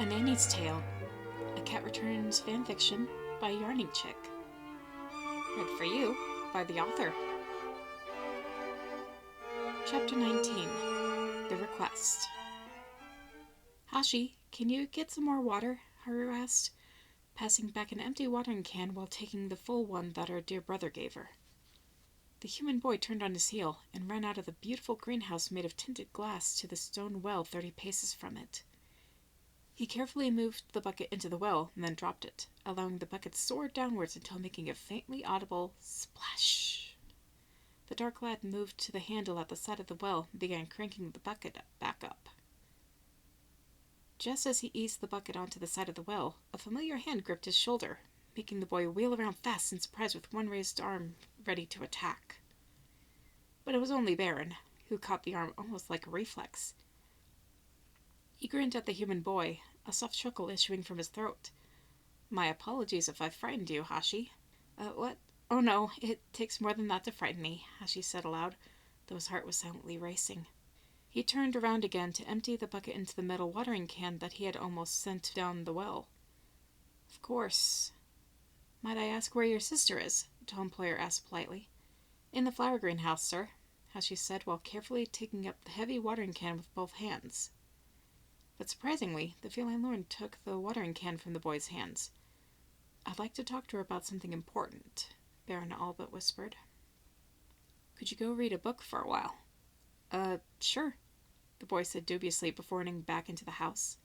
A Nanny's Tale, a Cat Returns fanfiction by Yarning Chick. Read for you by the author. Chapter 19, The Request. Hashi, can you get some more water? Haru asked, passing back an empty watering can while taking the full one that her dear brother gave her. The human boy turned on his heel and ran out of the beautiful greenhouse made of tinted glass to the stone well 30 paces from it. He carefully moved the bucket into the well and then dropped it, allowing the bucket to soar downwards until making a faintly audible splash. The dark lad moved to the handle at the side of the well and began cranking the bucket back up. Just as he eased the bucket onto the side of the well, a familiar hand gripped his shoulder, making the boy wheel around fast in surprise with one raised arm ready to attack. But it was only Baron, who caught the arm almost like a reflex. He grinned at the human boy, a soft chuckle issuing from his throat. "My apologies if I frightened you, Hashi." What? Oh no, it takes more than that to frighten me," Hashi said aloud, though his heart was silently racing. He turned around again to empty the bucket into the metal watering can that he had almost sent down the well. "Of course. Might I ask where your sister is?" the tall employer asked politely. "In the flower greenhouse, sir," Hashi said while carefully taking up the heavy watering can with both hands. But surprisingly, the feline lord took the watering can from the boy's hands. "I'd like to talk to her about something important," Baron all but whispered. "Could you go read a book for a while?" Sure," the boy said dubiously before running back into the house.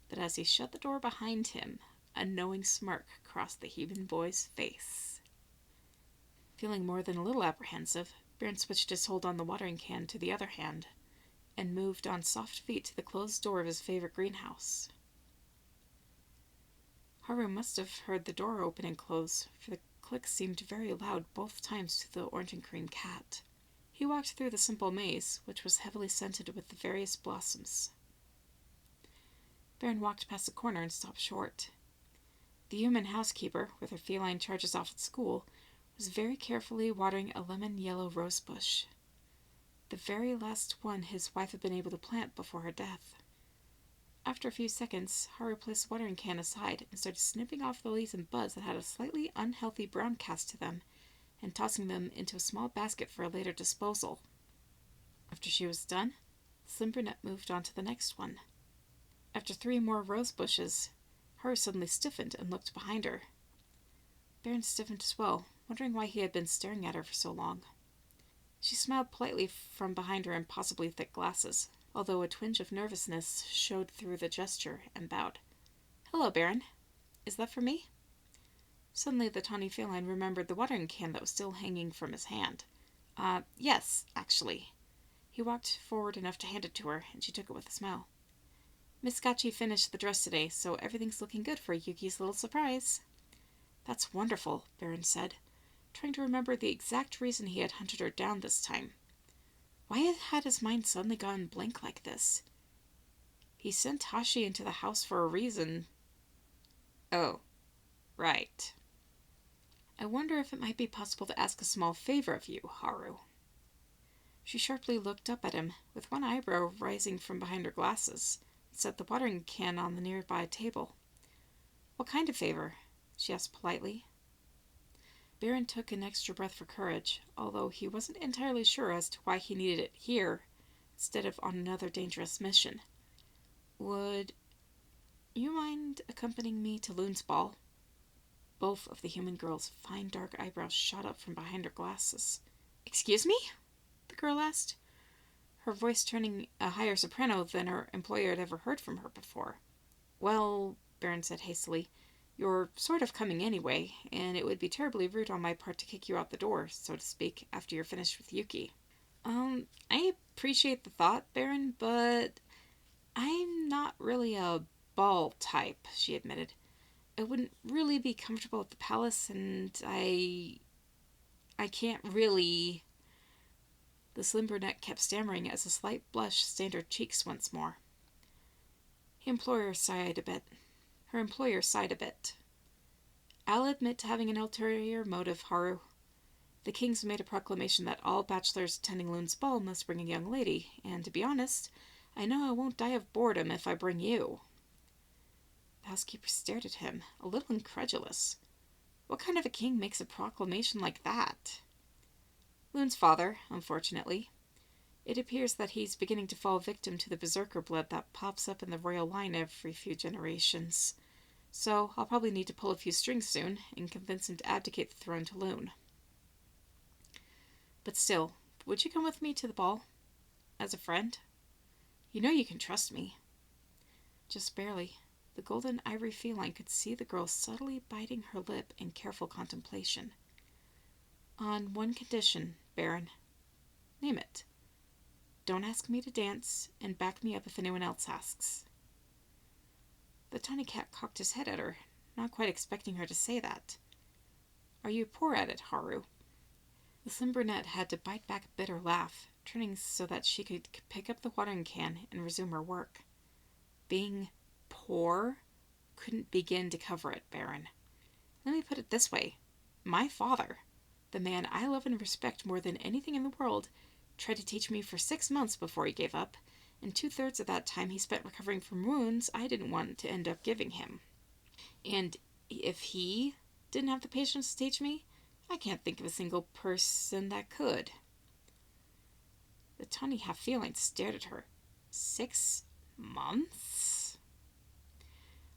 But as he shut the door behind him, a knowing smirk crossed the human boy's face. Feeling more than a little apprehensive, Baron switched his hold on the watering can to the other hand, and moved on soft feet to the closed door of his favorite greenhouse. Haru must have heard the door open and close, for the click seemed very loud both times to the orange and cream cat. He walked through the simple maze, which was heavily scented with the various blossoms. Baron walked past the corner and stopped short. The human housekeeper, with her feline charges off at school, was very carefully watering a lemon-yellow rose bush, the very last one his wife had been able to plant before her death. After a few seconds, Haru placed the watering can aside and started snipping off the leaves and buds that had a slightly unhealthy brown cast to them and tossing them into a small basket for a later disposal. After she was done, the slim brunette moved on to the next one. After 3 more rose bushes, Haru suddenly stiffened and looked behind her. Baron stiffened as well, wondering why he had been staring at her for so long. She smiled politely from behind her impossibly thick glasses, although a twinge of nervousness showed through the gesture, and bowed. "Hello, Baron. Is that for me?" Suddenly the tawny feline remembered the watering can that was still hanging from his hand. Yes, actually." He walked forward enough to hand it to her, and she took it with a smile. "Miss Gachi finished the dress today, so everything's looking good for Yuki's little surprise." "That's wonderful," Baron said, trying to remember the exact reason he had hunted her down this time. Why had his mind suddenly gone blank like this? He sent Hashi into the house for a reason. Oh, right. "I wonder if it might be possible to ask a small favor of you, Haru." She sharply looked up at him, with one eyebrow rising from behind her glasses, and set the watering can on the nearby table. "What kind of favor?" she asked politely. Baron took an extra breath for courage, although he wasn't entirely sure as to why he needed it here instead of on another dangerous mission. "Would you mind accompanying me to Loon's ball?" Both of the human girl's fine dark eyebrows shot up from behind her glasses. "Excuse me?" the girl asked, her voice turning a higher soprano than her employer had ever heard from her before. "Well," Baron said hastily, "you're sort of coming anyway, and it would be terribly rude on my part to kick you out the door, so to speak, after you're finished with Yuki." I appreciate the thought, Baron, but I'm not really a ball type," she admitted. "I wouldn't really be comfortable at the palace, and I can't really..." The slim brunette kept stammering as a slight blush stained her cheeks once more. Her employer sighed a bit. "I'll admit to having an ulterior motive, Haru. The kings made a proclamation that all bachelors attending Loon's ball must bring a young lady, and to be honest, I know I won't die of boredom if I bring you." The housekeeper stared at him, a little incredulous. What kind of a king makes a proclamation like that? Loon's father, unfortunately. It appears that he's beginning to fall victim to the berserker blood that pops up in the royal line every few generations. So I'll probably need to pull a few strings soon and convince him to abdicate the throne to Loon. But still, would you come with me to the ball? As a friend? You know you can trust me. Just barely. The golden ivory feline could see the girl subtly biting her lip in careful contemplation. On one condition, Baron. Name it. Don't ask me to dance, and back me up if anyone else asks. The tawny cat cocked his head at her, not quite expecting her to say that. Are you poor at it, Haru? The slim brunette had to bite back a bitter laugh, turning so that she could pick up the watering can and resume her work. Being poor couldn't begin to cover it, Baron. Let me put it this way. My father, the man I love and respect more than anything in the world, tried to teach me for 6 months before he gave up, and 2/3 of that time he spent recovering from wounds I didn't want to end up giving him. And if he didn't have the patience to teach me, I can't think of a single person that could. The tawny half-feline stared at her. 6 months?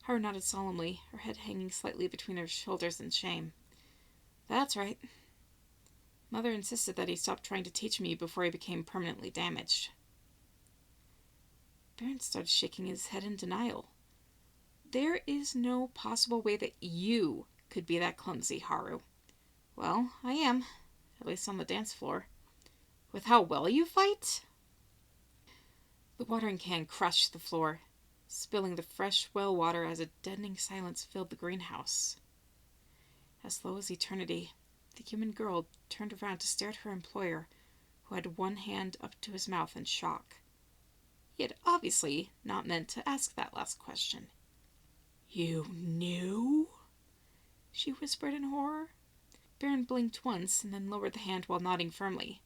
Haru nodded solemnly, her head hanging slightly between her shoulders in shame. That's right. Mother insisted that he stop trying to teach me before he became permanently damaged. Baron started shaking his head in denial. There is no possible way that you could be that clumsy, Haru. Well, I am, at least on the dance floor. With how well you fight? The watering can crushed the floor, spilling the fresh well water as a deadening silence filled the greenhouse. As slow as eternity, the human girl turned around to stare at her employer, who had one hand up to his mouth in shock. He had obviously not meant to ask that last question. You knew? She whispered in horror. Baron blinked once and then lowered the hand while nodding firmly.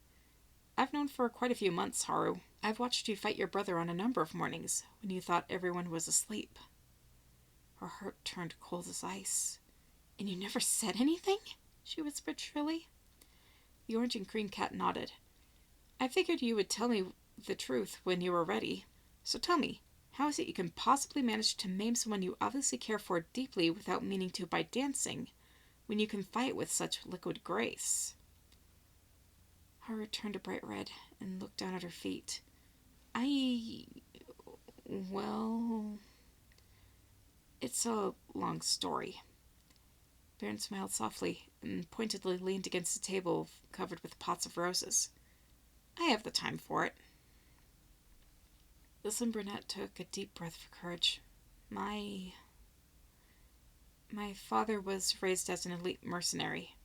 I've known for quite a few months, Haru. I've watched you fight your brother on a number of mornings when you thought everyone was asleep. Her heart turned cold as ice. And you never said anything? She whispered shrilly. The orange and green cat nodded. I figured you would tell me the truth when you were ready. So tell me, how is it you can possibly manage to maim someone you obviously care for deeply without meaning to by dancing, when you can fight with such liquid grace? Haru turned a bright red and looked down at her feet. Well, it's a long story. Baron smiled softly and pointedly leaned against a table covered with pots of roses. I have the time for it. The slim brunette took a deep breath for courage. My father was raised as an elite mercenary.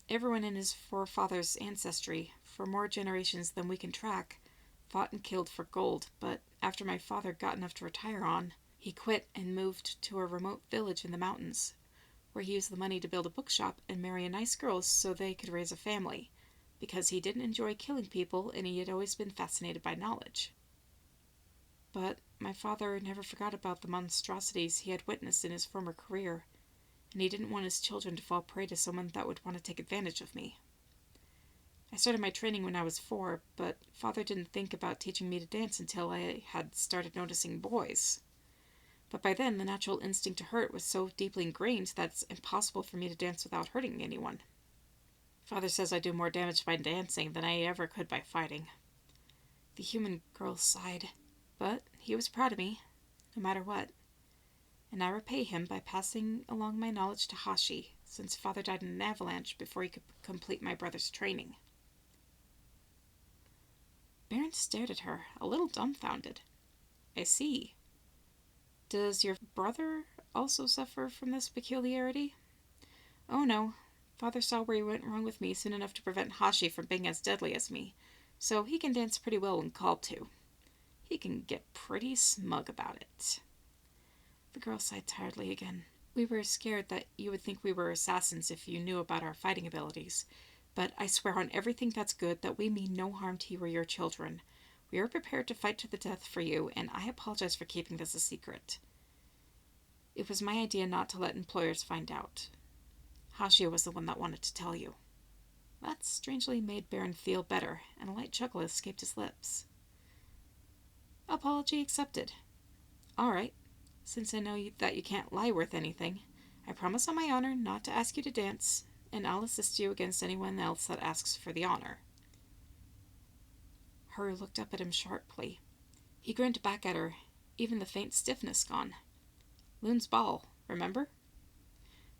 Everyone in his forefathers' ancestry, for more generations than we can track, fought and killed for gold, but after my father got enough to retire on, he quit and moved to a remote village in the mountains, where he used the money to build a bookshop and marry a nice girl so they could raise a family, because he didn't enjoy killing people and he had always been fascinated by knowledge. But my father never forgot about the monstrosities he had witnessed in his former career, and he didn't want his children to fall prey to someone that would want to take advantage of me. I started my training when I was 4, but Father didn't think about teaching me to dance until I had started noticing boys. But by then, the natural instinct to hurt was so deeply ingrained that it's impossible for me to dance without hurting anyone. Father says I do more damage by dancing than I ever could by fighting. The human girl sighed, but he was proud of me, no matter what. And I repay him by passing along my knowledge to Hashi, since Father died in an avalanche before he could complete my brother's training. Baron stared at her, a little dumbfounded. I see. Does your brother also suffer from this peculiarity? Oh no. Father saw where he went wrong with me soon enough to prevent Hashi from being as deadly as me, so he can dance pretty well when called to. He can get pretty smug about it. The girl sighed tiredly again. We were scared that you would think we were assassins if you knew about our fighting abilities, but I swear on everything that's good that we mean no harm to you or your children. We are prepared to fight to the death for you, and I apologize for keeping this a secret. It was my idea not to let employers find out. Hashia was the one that wanted to tell you. That strangely made Baron feel better, and a light chuckle escaped his lips. Apology accepted. All right. Since I know that you can't lie worth anything, I promise on my honor not to ask you to dance, and I'll assist you against anyone else that asks for the honor. Haru looked up at him sharply. He grinned back at her, even the faint stiffness gone. Loon's ball, remember?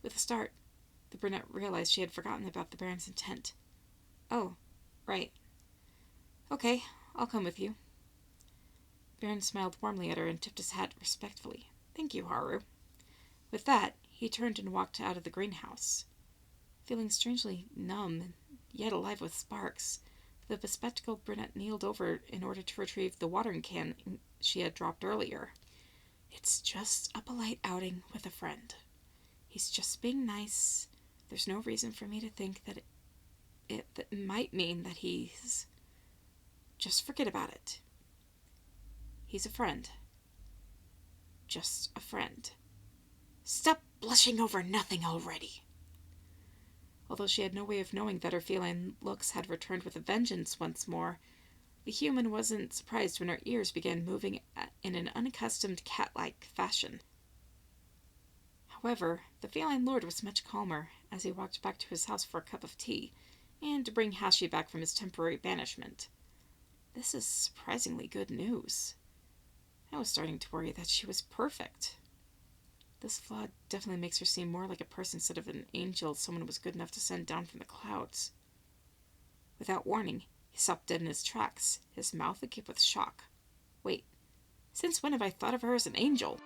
With a start, the brunette realized she had forgotten about the Baron's intent. Oh, right. Okay, I'll come with you. Baron smiled warmly at her and tipped his hat respectfully. Thank you, Haru. With that, he turned and walked out of the greenhouse. Feeling strangely numb, yet alive with sparks, the bespectacled brunette kneeled over in order to retrieve the watering can she had dropped earlier. It's just a polite outing with a friend. He's just being nice. There's no reason for me to think that it might mean that he's... Just forget about it. He's a friend. Just a friend. Stop blushing over nothing already. Although she had no way of knowing that her feline looks had returned with a vengeance once more, the human wasn't surprised when her ears began moving in an unaccustomed cat-like fashion. However, the feline lord was much calmer as he walked back to his house for a cup of tea, and to bring Hashi back from his temporary banishment. This is surprisingly good news. I was starting to worry that she was perfect. This flaw definitely makes her seem more like a person instead of an angel someone was good enough to send down from the clouds. Without warning, he stopped dead in his tracks, his mouth agape with shock. Wait, since when have I thought of her as an angel?